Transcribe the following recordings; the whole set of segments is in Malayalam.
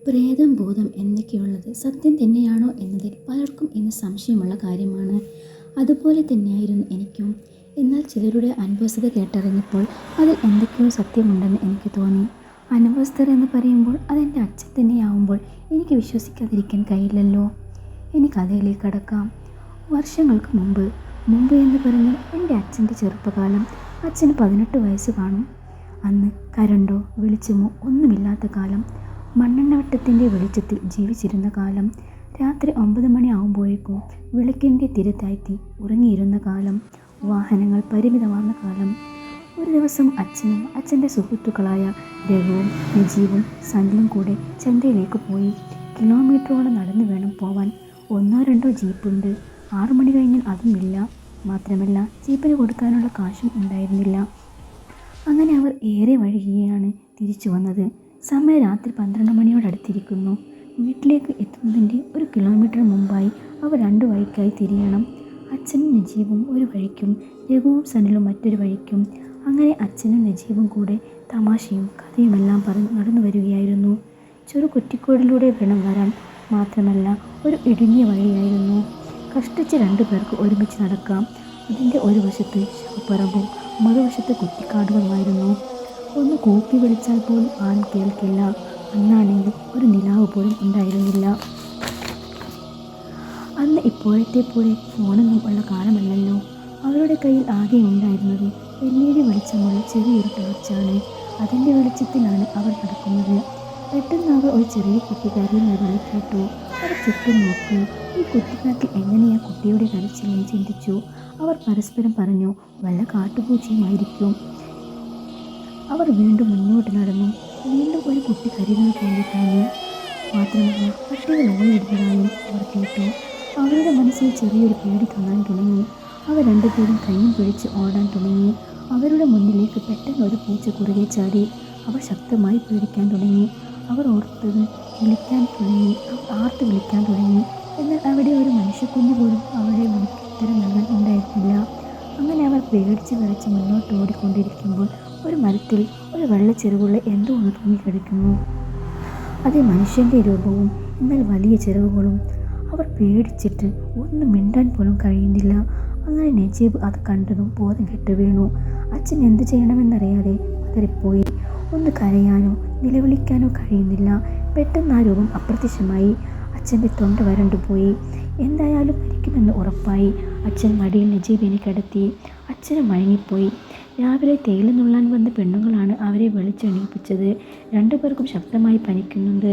പ്രേതം ഭൂതം എന്നൊക്കെയുള്ളത് സത്യം തന്നെയാണോ എന്നതിൽ പലർക്കും ഇന്ന് സംശയമുള്ള കാര്യമാണ്. അതുപോലെ തന്നെയായിരുന്നു എനിക്കും. എന്നാൽ ചിലരുടെ അനുഭവസ്ഥത കേട്ടറിഞ്ഞപ്പോൾ അതിൽ എന്തൊക്കെയോ സത്യമുണ്ടെന്ന് എനിക്ക് തോന്നി. അനുഭവസ്ഥർ എന്ന് പറയുമ്പോൾ അതെൻ്റെ അച്ഛൻ തന്നെയാവുമ്പോൾ എനിക്ക് വിശ്വസിക്കാതിരിക്കാൻ കഴിയില്ലല്ലോ. ഇനി കഥയിലേക്ക് കടക്കാം. വർഷങ്ങൾക്ക് മുമ്പ് എന്ന് പറഞ്ഞാൽ എൻ്റെ അച്ഛൻ്റെ ചെറുപ്പകാലം. അച്ഛന് 18 വയസ്സ് കാണും. അന്ന് കരണ്ടോ വെളിച്ചമോ ഒന്നുമില്ലാത്ത കാലം. മണ്ണെണ്ണ വെട്ടത്തിൻ്റെ വെളിച്ചത്തിൽ ജീവിച്ചിരുന്ന കാലം. രാത്രി 9 മണി ആകുമ്പോഴേക്കും വിളക്കിൻ്റെ തിരത്താഴ്ത്തി ഉറങ്ങിയിരുന്ന കാലം. വാഹനങ്ങൾ പരിമിതമാർന്ന കാലം. ഒരു ദിവസം അച്ഛനും അച്ഛൻ്റെ സുഹൃത്തുക്കളായ രഘുവും നജീബും സനിലും കൂടെ ചന്തയിലേക്ക് പോയി. കിലോമീറ്ററോളം നടന്നു വേണം പോവാൻ. 1-2 ജീപ്പുണ്ട്. 6 മണി കഴിഞ്ഞാൽ അതും ഇല്ല. മാത്രമല്ല ജീപ്പിന് കൊടുക്കാനുള്ള കാശും ഉണ്ടായിരുന്നില്ല. അങ്ങനെ അവർ ഏറെ വൈകിയാണ് തിരിച്ചു വന്നത്. സമയം രാത്രി 12 മണിയോടടുത്തിരിക്കുന്നു. വീട്ടിലേക്ക് എത്തുന്നതിൻ്റെ 1 കിലോമീറ്റർ മുമ്പായി അവർ 2 വഴിക്കായി തിരിയണം. അച്ഛനും നജീബും ഒരു വഴിക്കും രഘുവും സനിലും മറ്റൊരു വഴിക്കും. അങ്ങനെ അച്ഛനും നജീബും കൂടെ തമാശയും കഥയുമെല്ലാം പറഞ്ഞ് നടന്നു വരികയായിരുന്നു. ചെറു കുറ്റിക്കോടിലൂടെ വേണം വരാൻ. മാത്രമല്ല ഒരു ഇടുങ്ങിയ വഴിയായിരുന്നു. കഷ്ടിച്ച് 2 പേർക്ക് ഒരുമിച്ച് നടക്കാം. അതിൻ്റെ ഒരു വശത്ത് ശവപ്പറമ്പും മറുവശത്ത് കുറ്റിക്കാടുകളുമായിരുന്നു. ഒന്ന് കൂപ്പി വിളിച്ചാൽ പോലും ആരും കേൾക്കില്ല. അന്നാണെങ്കിൽ ഒരു നിലാവ് പോലും ഉണ്ടായിരുന്നില്ല. അന്ന് ഇപ്പോഴത്തെ പോലെ ഫോണൊന്നും ഉള്ള കാലമല്ലല്ലോ. അവരുടെ കയ്യിൽ ആകെ ഉണ്ടായിരുന്നത് LED വെളിച്ചമുള്ള ചെറിയൊരു ടോർച്ചാണ്. അതിൻ്റെ വെളിച്ചത്തിലാണ് അവർ നടക്കുന്നത്. പെട്ടെന്ന് അവർ ഒരു ചെറിയ കുട്ടിക്കാരിൽ നിറയെ കേട്ടു. അവർ ചുറ്റും നോക്കി. ഈ കുട്ടിക്കാട്ടിൽ എങ്ങനെയാ കുട്ടിയുടെ കരച്ചിലെന്ന് ചിന്തിച്ചു. അവർ പരസ്പരം പറഞ്ഞു, വല്ല കാട്ടുപൂച്ചയുമായിരിക്കും. അവർ വീണ്ടും മുന്നോട്ട് നടന്നു. വീണ്ടും ഒരു കുട്ടി കരയുന്നത് പോലെ തോന്നി. മാത്രമല്ല പട്ടികൾ ഓടിയിടുന്നതായും അവർ കേട്ടു. അവരുടെ മനസ്സിൽ ചെറിയൊരു പേടി തോന്നാൻ തുടങ്ങി. അവർ 2 പേരും കൈയും പിടിച്ച് ഓടാൻ തുടങ്ങി. അവരുടെ മുന്നിലേക്ക് പെട്ടെന്ന് ഒരു പൂച്ച കുറുകെ ചാടി. അവർ ശക്തമായി പേടിക്കാൻ തുടങ്ങി. അവർ വിളിക്കാൻ തുടങ്ങി. എന്നാൽ അവിടെ ഒരു മനുഷ്യക്കുഞ്ഞ് പോലും അവരുടെ ഉത്തരം നൽകാൻ ഉണ്ടായിരുന്നില്ല. അങ്ങനെ അവർ പേടിച്ച് വിളിച്ച് മുന്നോട്ട് ഓടിക്കൊണ്ടിരിക്കുമ്പോൾ ഒരു മരത്തിൽ ഒരു വെള്ളച്ചെരുവുള്ള എന്തോ ഒന്ന് തൂങ്ങിക്കിടക്കുന്നു. അത് മനുഷ്യൻ്റെ രൂപവും എന്നാൽ വലിയ ചിറകുകളും. അവർ പേടിച്ചിട്ട് ഒന്നും മിണ്ടാൻ പോലും കഴിയുന്നില്ല. അങ്ങനെ നജീബ് അത് കണ്ടതും ബോധം കെട്ട് വീണു. അച്ഛൻ എന്ത് ചെയ്യണമെന്നറിയാതെ പതറിപ്പോയി. ഒന്ന് കരയാനോ നിലവിളിക്കാനോ കഴിയുന്നില്ല. പെട്ടെന്ന് ആ രൂപം അപ്രത്യക്ഷമായി. അച്ഛൻ്റെ തൊണ്ട വരണ്ടുപോയി. എന്തായാലും മരിക്കുമെന്ന് ഉറപ്പായി. അച്ഛൻ മടിയിൽ നജീബിനെ കിടത്തി. അച്ഛന് മയങ്ങിപ്പോയി. രാവിലെ തേയില നുള്ളാൻ വന്ന പെണ്ണുങ്ങളാണ് അവരെ വിളിച്ചെണീപ്പിച്ചത്. 2 പേർക്കും ശക്തമായി പനിക്കുന്നുണ്ട്.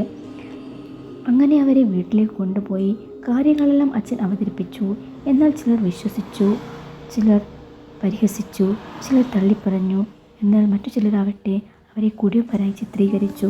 അങ്ങനെ അവരെ വീട്ടിലേക്ക് കൊണ്ടുപോയി. കാര്യങ്ങളെല്ലാം അച്ഛൻ അവതരിപ്പിച്ചു. എന്നാൽ ചിലർ വിശ്വസിച്ചു, ചിലർ പരിഹസിച്ചു, ചിലർ തള്ളിപ്പറഞ്ഞു. എന്നാൽ മറ്റു ചിലരാവട്ടെ അവരെ കുടിയന്മാരായി ചിത്രീകരിച്ചു.